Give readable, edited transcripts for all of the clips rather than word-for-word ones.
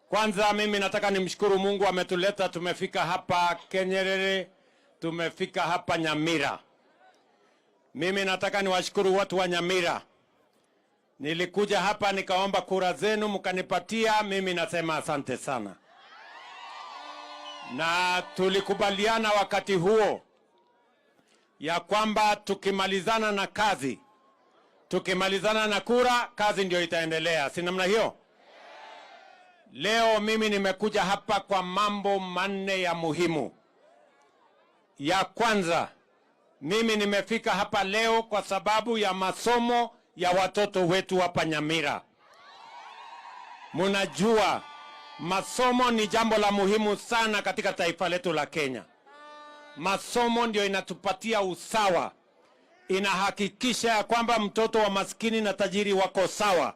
Kwanza mimi nataka nimshukuru Mungu ametuleta, tumefika hapa Kenyerere, tumefika hapa Nyamira. Mimi nataka niwashukuru watu wa Nyamira. Nilikuja hapa nikaomba kura zenu mkanipatia, mimi nasema asante sana. Na tulikubaliana wakati huo ya kwamba tukimalizana na kazi, tukimalizana na kura, kazi ndio itaendelea. Si namna hiyo? Leo mimi nimekuja hapa kwa mambo manne ya muhimu. Ya kwanza, mimi nimefika hapa leo kwa sababu ya masomo ya watoto wetu hapa Nyamira. Munajua masomo ni jambo la muhimu sana katika taifa letu la Kenya. Masomo ndio inatupatia usawa. Inahakikisha ya kwamba mtoto wa maskini na tajiri wako sawa.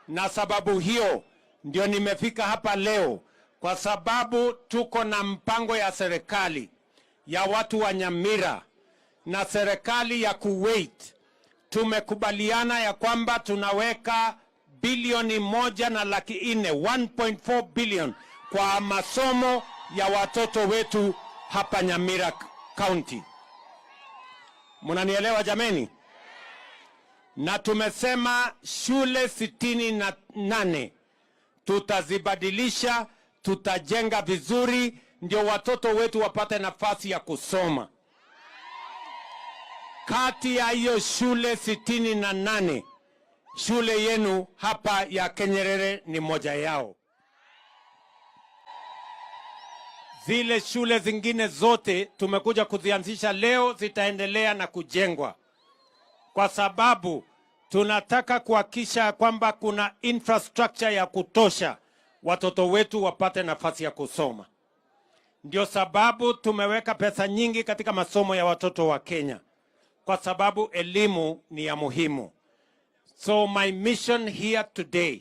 Na sababu hiyo ndio nimefika hapa leo, kwa sababu tuko na mpango ya serikali ya watu wa Nyamira na serikali ya Kuwait. Tumekubaliana ya kwamba tunaweka bilioni 1.4 1.4 billion kwa masomo ya watoto wetu hapa Nyamira County. Munanielewa jameni? Na tumesema shule 68 tutazibadilisha, tutajenga vizuri ndio watoto wetu wapate nafasi ya kusoma. Kati ya hiyo shule 68, shule yenu hapa ya Kenyerere ni moja yao. Zile shule zingine zote tumekuja kuzianzisha leo, zitaendelea na kujengwa, kwa sababu tunataka kuhakikisha kwamba kuna infrastructure ya kutosha watoto wetu wapate nafasi ya kusoma. Ndio sababu tumeweka pesa nyingi katika masomo ya watoto wa Kenya, kwa sababu elimu ni ya muhimu. So my mission here today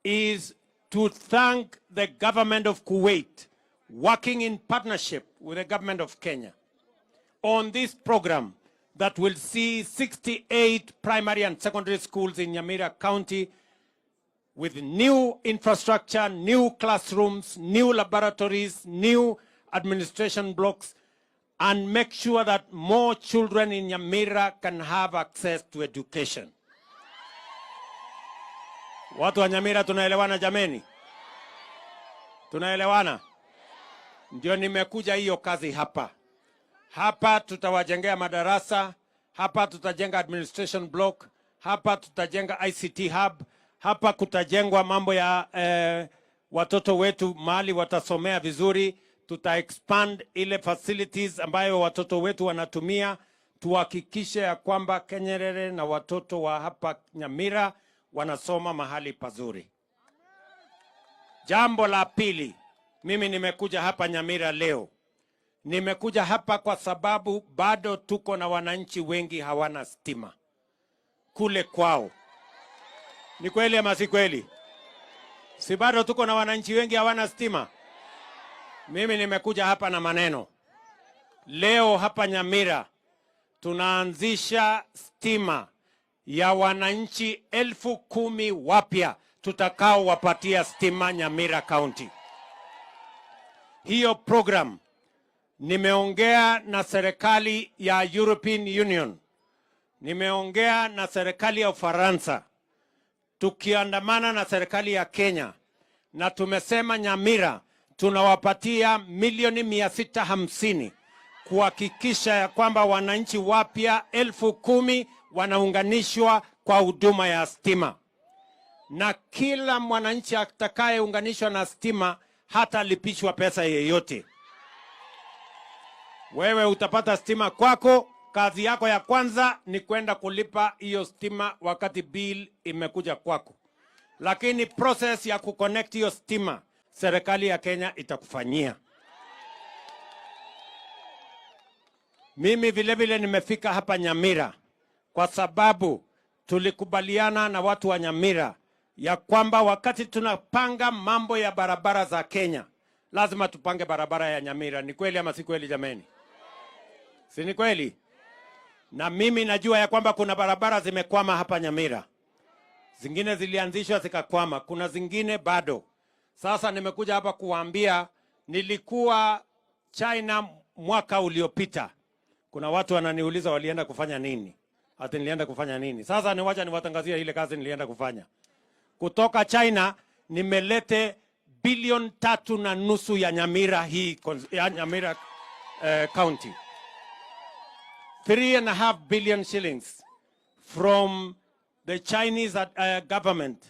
is to thank the government of Kuwait, working in partnership with the government of Kenya, on this program that will see 68 primary and secondary schools in Nyamira County with new infrastructure, new classrooms, new laboratories, new administration blocks, and make sure that more children in Nyamira can have access to education. Watu wa Nyamira tunaelewana jameni? Tunaelewana? Ndio nimekuja hiyo kazi hapa. Hapa tutawajengea madarasa, hapa tutajenga administration block, hapa tutajenga ICT hub, hapa kutajengwa mambo ya watoto wetu mahali watasomea vizuri. Tuta expand ile facilities ambayo watoto wetu wanatumia, tuhakikishe ya kwamba Kenyerere na watoto wa hapa Nyamira wanasoma mahali pazuri. Jambo la pili, mimi nimekuja hapa Nyamira leo. Nimekuja hapa kwa sababu bado tuko na wananchi wengi hawana stima kule kwao. Ni kweli ama si kweli? Si bado tuko na wananchi wengi hawana stima? Mimi nimekuja hapa na maneno. Leo hapa Nyamira tunaanzisha stima ya wananchi 10,000 wapya tutakao wapatia stima Nyamira County. Hiyo program nimeongea na serikali ya European Union, nimeongea na serikali ya Ufaransa, tukiandamana na serikali ya Kenya, na tumesema Nyamira tunawapatia milioni 650 kuhakikisha ya kwamba wananchi wapya 10,000 wanaunganishwa kwa huduma ya stima. Na kila mwananchi atakayeunganishwa na stima hata lipishwa pesa yeyote. Wewe utapata stima kwako, kazi yako ya kwanza ni kwenda kulipa hiyo stima wakati bill imekuja kwako. Lakini process ya kuconnect hiyo stima, serikali ya Kenya itakufanyia. Mimi vile vile nimefika hapa Nyamira kwa sababu tulikubaliana na watu wa Nyamira ya kwamba wakati tunapanga mambo ya barabara za Kenya, lazima tupange barabara ya Nyamira. Ni kweli ama si kweli jameni? Si ni kweli? Na mimi najua ya kwamba kuna barabara zimekwama hapa Nyamira. Zingine zilianzishwa zikakwama, kuna zingine bado. Sasa nimekuja hapa kuwaambia, nilikuwa China mwaka uliopita. Kuna watu wananiuliza walienda kufanya nini? Ati nilienda kufanya nini? Sasa niwacha niwatangazie ile kazi nilienda kufanya. Kutoka China nimelete bilioni 3.5 ya Nyamira hii, ya Nyamira County. 3.5 billion shillings from the Chinese government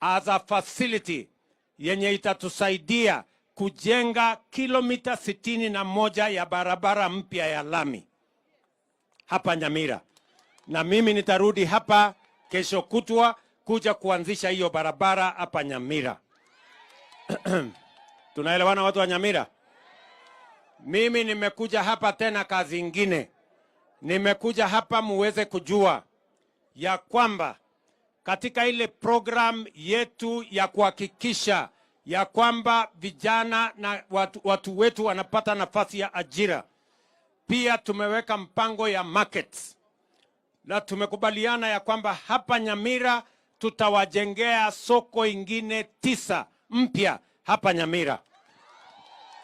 as a facility yenye itatusaidia kujenga kilomita 61 ya barabara mpya ya lami hapa Nyamira. Na mimi nitarudi hapa kesho kutwa kuja kuanzisha hiyo barabara hapa Nyamira. Tunaelewana watu wa Nyamira? Mimi nimekuja hapa tena kazi ingine. Nimekuja hapa muweze kujua ya kwamba katika ile program yetu ya kuhakikisha ya kwamba vijana na watu wetu wanapata nafasi ya ajira, pia tumeweka mpango ya markets. Na tumekubaliana ya kwamba hapa Nyamira tutawajengea soko ingine 9 mpya hapa Nyamira.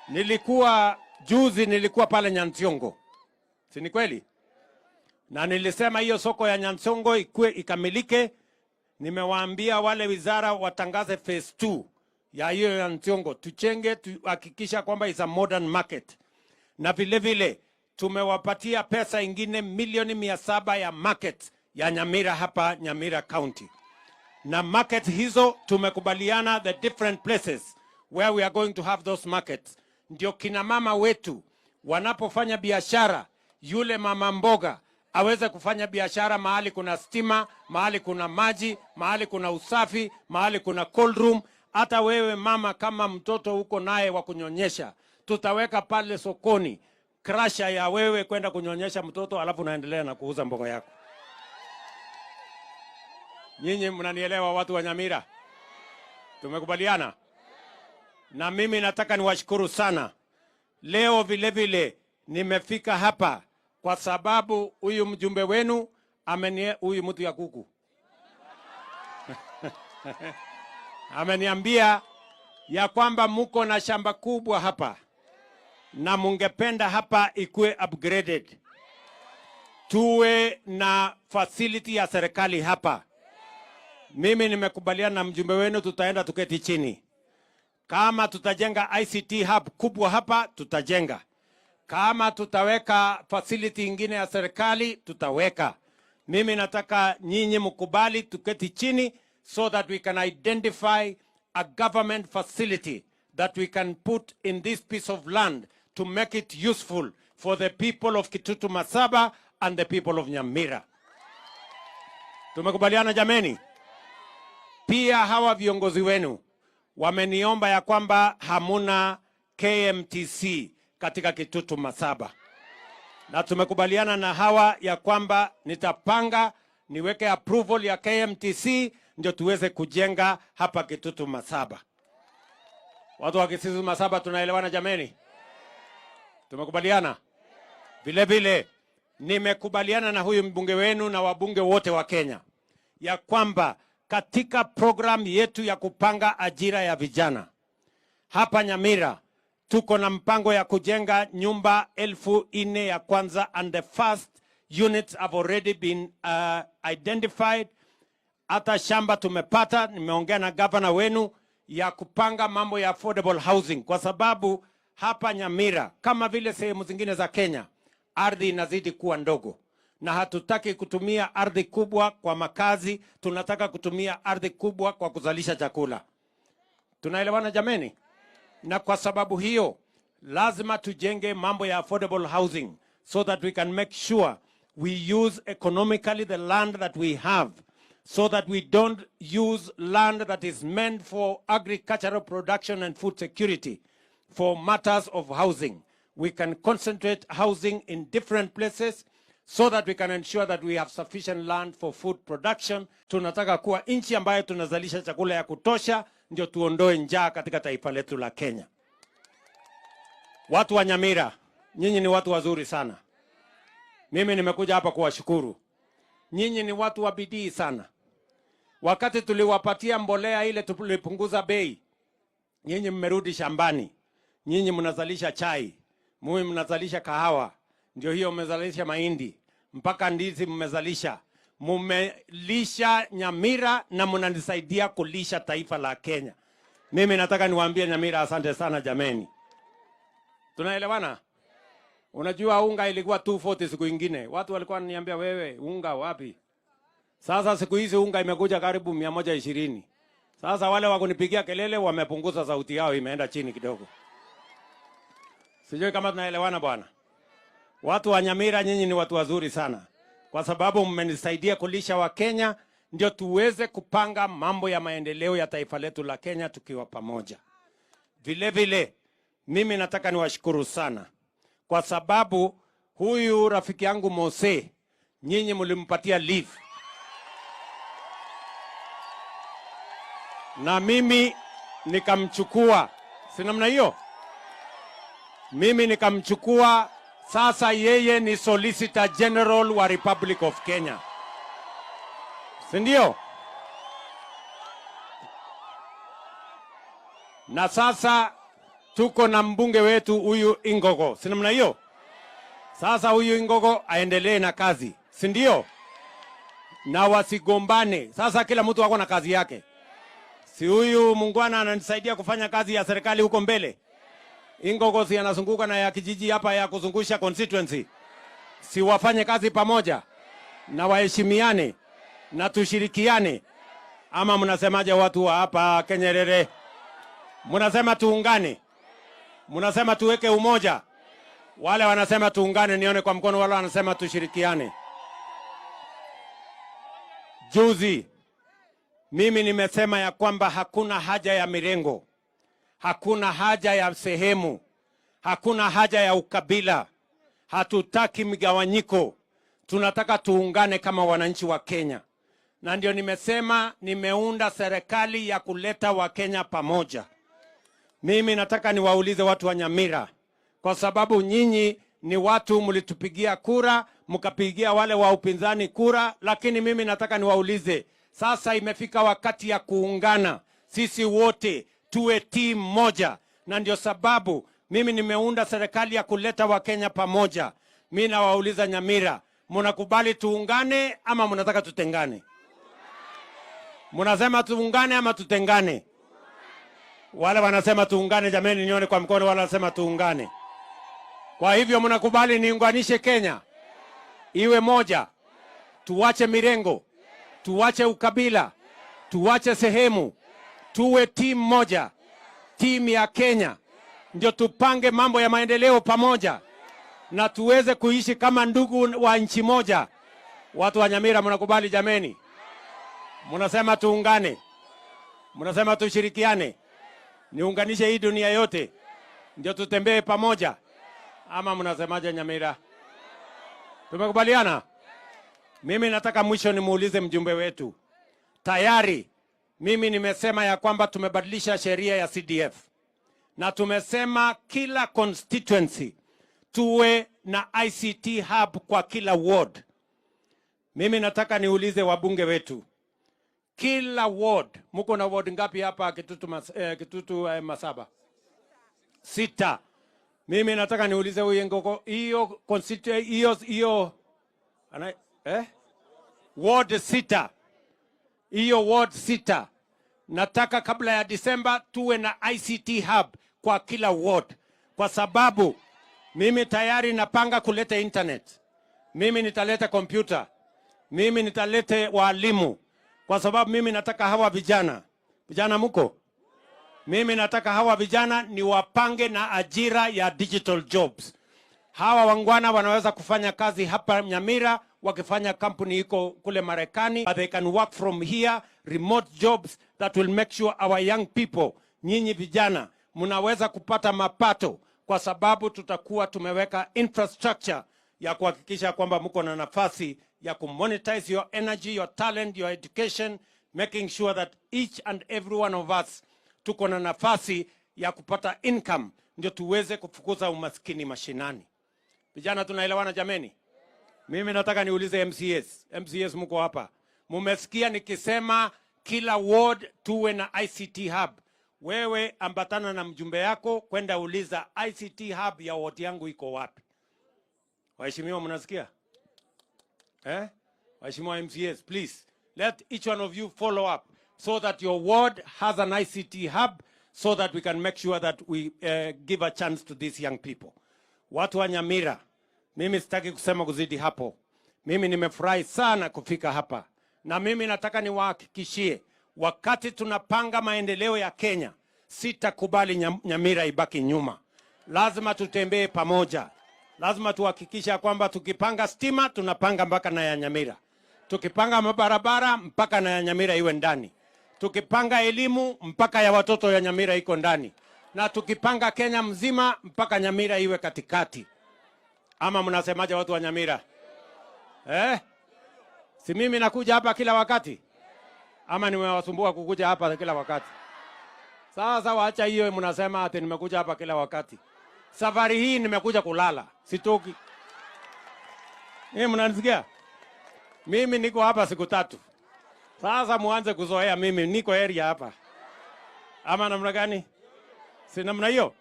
Nilikuwa pale Nyansiongo. Si ni kweli? Na nilisema hiyo soko ya Nyansiongo ikamilike. Nimewaambia wale wizara watangaze phase 2 ya hiyo Nyansiongo. Tuchenge, tuhakikisha kwamba is a modern market. Na vile vile tumewapatia pesa ingine milioni 700 ya market ya Nyamira hapa Nyamira County. Na market hizo tumekubaliana the different places where we are going to have those markets. Ndio kina mama wetu wanapofanya biashara, yule mama mboga aweze kufanya biashara mahali kuna stima, mahali kuna maji, mahali kuna usafi, mahali kuna cold room. Hata wewe mama kama mtoto uko naye wa kunyonyesha, tutaweka pale sokoni crusher ya wewe kwenda kunyonyesha mtoto, alafu unaendelea na kuuza mboga yako. Nyinyi mnanielewa watu wa Nyamira? Tumekubaliana? Na mimi nataka niwashukuru sana. Leo vile vile nimefika hapa kwa sababu huyu mjumbe wenu huyu mtu ya kuku ameniambia ya kwamba muko na shamba kubwa hapa na mungependa hapa ikue upgraded, tuwe na facility ya serikali hapa. Mimi nimekubaliana na mjumbe wenu, tutaenda tuketi chini. Kama tutajenga ICT hub kubwa hapa, tutajenga. Kama tutaweka facility ingine ya serikali, tutaweka. Mimi nataka nyinyi mkubali tuketi chini so that we can identify a government facility that we can put in this piece of land to make it useful for the people of Kitutu Masaba and the people of Nyamira. Tumekubaliana jameni? Pia hawa viongozi wenu wameniomba ya kwamba hamuna KMTC katika Kitutu Masaba. Na tumekubaliana na hawa ya kwamba nitapanga niweke approval ya KMTC ndio tuweze kujenga hapa Kitutu Masaba. Watu wa Kitutu Masaba tunaelewana jameni? Tumekubaliana? Vile vile nimekubaliana na huyu mbunge wenu na wabunge wote wa Kenya ya kwamba katika program yetu ya kupanga ajira ya vijana hapa Nyamira tuko na mpango ya kujenga nyumba 4,000 ya kwanza, and the first units have already been identified. Hata shamba tumepata, nimeongea na governor wenu ya kupanga mambo ya affordable housing, kwa sababu hapa Nyamira kama vile sehemu zingine za Kenya ardhi inazidi kuwa ndogo, na hatutaki kutumia ardhi kubwa kwa makazi, tunataka kutumia ardhi kubwa kwa kuzalisha chakula. Tunaelewana jameni? Na kwa sababu hiyo lazima tujenge mambo ya affordable housing so that we can make sure we use economically the land that we have, so that we don't use land that is meant for agricultural production and food security for matters of housing. We can concentrate housing in different places so that we can ensure that we have sufficient land for food production. Tunataka kuwa nchi ambayo tunazalisha chakula ya kutosha, ndio tuondoe njaa katika taifa letu la Kenya. Watu wa Nyamira, nyinyi ni watu wazuri sana. Mimi nimekuja hapa kuwashukuru. Nyinyi ni watu wa bidii sana. Wakati tuliwapatia mbolea ile tulipunguza bei, nyinyi mmerudi shambani. Nyinyi mnazalisha chai, mimi mnazalisha kahawa, ndio hiyo mmezalisha mahindi, mpaka ndizi mmezalisha. Mumelisha Nyamira na mnanisaidia kulisha taifa la Kenya. Mimi nataka niwaambie Nyamira, asante sana jameni. Tunaelewana? Unajua unga ilikuwa 240 siku ingine. Watu walikuwa wananiambia wewe unga wapi? Sasa siku hizi unga imekuja karibu 120. Sasa wale wakunipigia kelele wamepunguza sauti yao, imeenda chini kidogo. Sijui kama tunaelewana bwana. Watu wa Nyamira, nyinyi ni watu wazuri sana, kwa sababu mmenisaidia kulisha wa Kenya, ndio tuweze kupanga mambo ya maendeleo ya taifa letu la Kenya tukiwa pamoja. Vile vile mimi nataka niwashukuru sana, kwa sababu huyu rafiki yangu Mose, nyinyi mlimpatia leave, na mimi nikamchukua. Si namna hiyo? Mimi nikamchukua. Sasa yeye ni Solicitor General wa Republic of Kenya. Si ndio? Na sasa tuko na mbunge wetu huyu Ingogo. Si namna hiyo? Sasa huyu Ingogo aendelee na kazi. Si ndio? Na wasigombane. Sasa kila mtu wako na kazi yake. Si huyu mungwana ananisaidia kufanya kazi ya serikali huko mbele? Ingogo si anazunguka na ya kijiji hapa ya kuzungusha constituency. Si wafanye kazi pamoja na waheshimiane na tushirikiane? Ama mnasemaje watu wa hapa Kenyerere? Mnasema tuungane? Mnasema tuweke umoja? Wale wanasema tuungane nione kwa mkono, wale wanasema tushirikiane. Juzi mimi nimesema ya kwamba hakuna haja ya mirengo, hakuna haja ya sehemu, hakuna haja ya ukabila. Hatutaki migawanyiko, tunataka tuungane kama wananchi wa Kenya. Na ndio nimesema nimeunda serikali ya kuleta Wakenya pamoja. Mimi nataka niwaulize watu wa Nyamira, kwa sababu nyinyi ni watu mlitupigia kura, mkapigia wale wa upinzani kura, lakini mimi nataka niwaulize, sasa imefika wakati ya kuungana. Sisi wote tuwe timu moja, na ndio sababu mimi nimeunda serikali ya kuleta Wakenya pamoja. Mimi nawauliza Nyamira, mnakubali tuungane ama mnataka tutengane? Mnasema tuungane ama tutengane? Wale wanasema tuungane, jameni nione kwa mkono. Wale wanasema tuungane. Kwa hivyo mnakubali niunganishe Kenya iwe moja, tuwache mirengo, tuwache ukabila, tuwache sehemu, tuwe timu moja, timu ya Kenya, ndio tupange mambo ya maendeleo pamoja na tuweze kuishi kama ndugu wa nchi moja. Watu wa Nyamira mnakubali jameni? Mnasema tuungane? Mnasema tushirikiane? Niunganishe hii dunia yote ndio tutembee pamoja? Ama mnasemaje Nyamira? Tumekubaliana? Mimi nataka mwisho nimuulize mjumbe wetu. Tayari mimi nimesema ya kwamba tumebadilisha sheria ya CDF, na tumesema kila constituency tuwe na ICT hub kwa kila ward. Mimi nataka niulize wabunge wetu, kila ward, muko na ward ngapi hapa Kitutu Masaba? 6. Mimi nataka niulize huyu Ngoko, hiyo constituency hiyo ward 6, hiyo ward 6, nataka kabla ya Disemba tuwe na ICT hub kwa kila ward, kwa sababu mimi tayari napanga kuleta internet. Mimi nitaleta computer, mimi nitaleta walimu, kwa sababu mimi nataka hawa vijana muko, mimi nataka hawa vijana ni wapange na ajira ya digital jobs. Hawa wangwana wanaweza kufanya kazi hapa Nyamira, wakifanya kampuni iko kule Marekani. They can work from here, remote jobs that will make sure our young people, nyinyi vijana, mnaweza kupata mapato, kwa sababu tutakuwa tumeweka infrastructure ya kuhakikisha kwamba mko na nafasi ya kumonetize your energy, your talent, your education, making sure that each and every one of us tuko na nafasi ya kupata income, ndio tuweze kufukuza umaskini mashinani. Vijana tunaelewana jameni? Mimi nataka niulize MCS. MCS mko hapa. Mumesikia nikisema kila ward tuwe na ICT hub. Wewe ambatana na mjumbe yako kwenda uliza ICT hub ya ward yangu iko wapi. Waheshimiwa mnasikia? Waheshimiwa MCAs, please let each one of you follow up so that your ward has an ICT hub so that we can make sure that we give a chance to these young people. Watu wa Nyamira, mimi sitaki kusema kuzidi hapo. Mimi nimefurahi sana kufika hapa. Na mimi nataka niwahakikishie wakati tunapanga maendeleo ya Kenya, sitakubali Nyamira ibaki nyuma. Lazima tutembee pamoja. Lazima tuhakikisha kwamba tukipanga stima tunapanga mpaka na ya Nyamira. Tukipanga mabarabara mpaka na ya Nyamira iwe ndani. Tukipanga elimu mpaka ya watoto ya Nyamira iko ndani. Na tukipanga Kenya mzima mpaka Nyamira iwe katikati. Ama mnasemaje watu wa Nyamira? Si mimi nakuja hapa kila wakati? Ama nimewasumbua kukuja hapa kila wakati? Sasa waacha hiyo mnasema ati nimekuja hapa kila wakati. Safari hii nimekuja kulala, sitoki. Mnanisikia? Mimi niko hapa siku 3. Sasa muanze kuzoea mimi niko area hapa. Ama namna gani? Si namna hiyo?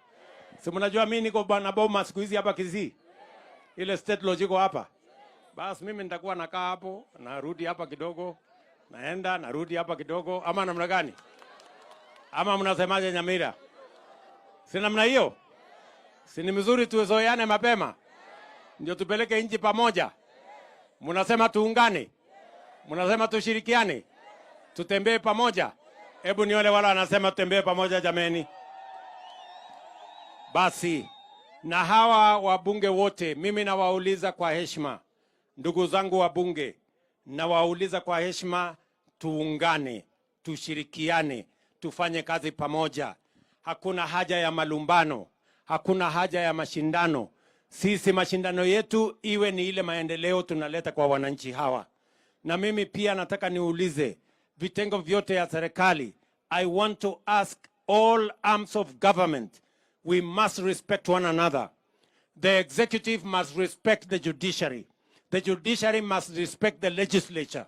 Si mnajua mimi niko bwana Boma siku hizi hapa Kisii. Ile state logico hapa. Basi mimi nitakuwa nakaa hapo, narudi hapa kidogo, naenda, narudi hapa kidogo, ama namna gani? Ama mnasemaje Nyamira? Si namna hiyo? Si ni mzuri tuzoeane mapema? Ndio tupeleke nchi pamoja. Mnasema tuungane. Mnasema tushirikiane. Tutembee pamoja. Hebu ni wale wala wanasema tutembee pamoja jameni. Basi na hawa wabunge wote mimi nawauliza kwa heshima. Ndugu zangu wabunge, nawauliza kwa heshima, tuungane, tushirikiane, tufanye kazi pamoja. Hakuna haja ya malumbano, hakuna haja ya mashindano. Sisi mashindano yetu iwe ni ile maendeleo tunaleta kwa wananchi hawa. Na mimi pia nataka niulize vitengo vyote ya serikali. I want to ask all arms of government, we must respect one another. The executive must respect the judiciary. The judiciary must respect the legislature.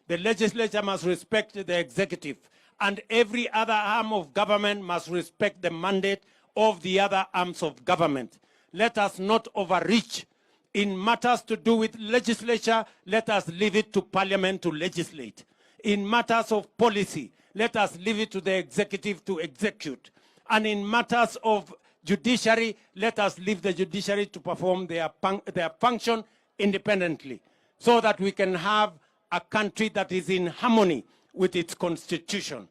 The legislature must respect the executive. And every other arm of government must respect the mandate of the other arms of government. Let us not overreach. In matters to do with legislature, let us leave it to parliament to legislate. In matters of policy, let us leave it to the executive to execute. And in matters of judiciary, let us leave the judiciary to perform their function independently, so that we can have a country that is in harmony with its constitution.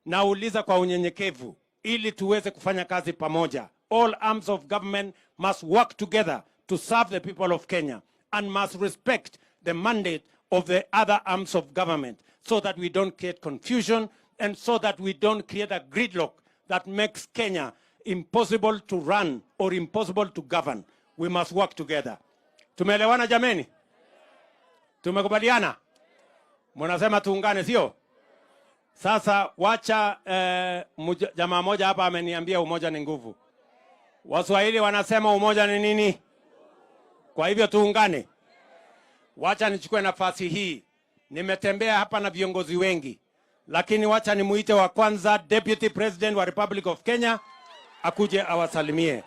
Nauliza kwa unyenyekevu, ili tuweze kufanya kazi pamoja. All arms of government must work together to serve the people of Kenya and must respect the mandate of the other arms of government, so that we don't create confusion and so that we don't create a gridlock that makes Kenya impossible to run or impossible to govern. We must work together. Tumeelewana jameni? Tumekubaliana? Mnasema tuungane sio? Sasa wacha jamaa moja hapa ameniambia umoja ni nguvu. Waswahili wanasema umoja ni nini? Kwa hivyo tuungane. Wacha nichukue nafasi hii. Nimetembea hapa na viongozi wengi. Lakini wacha nimuite wa kwanza Deputy President wa Republic of Kenya akuje awasalimie.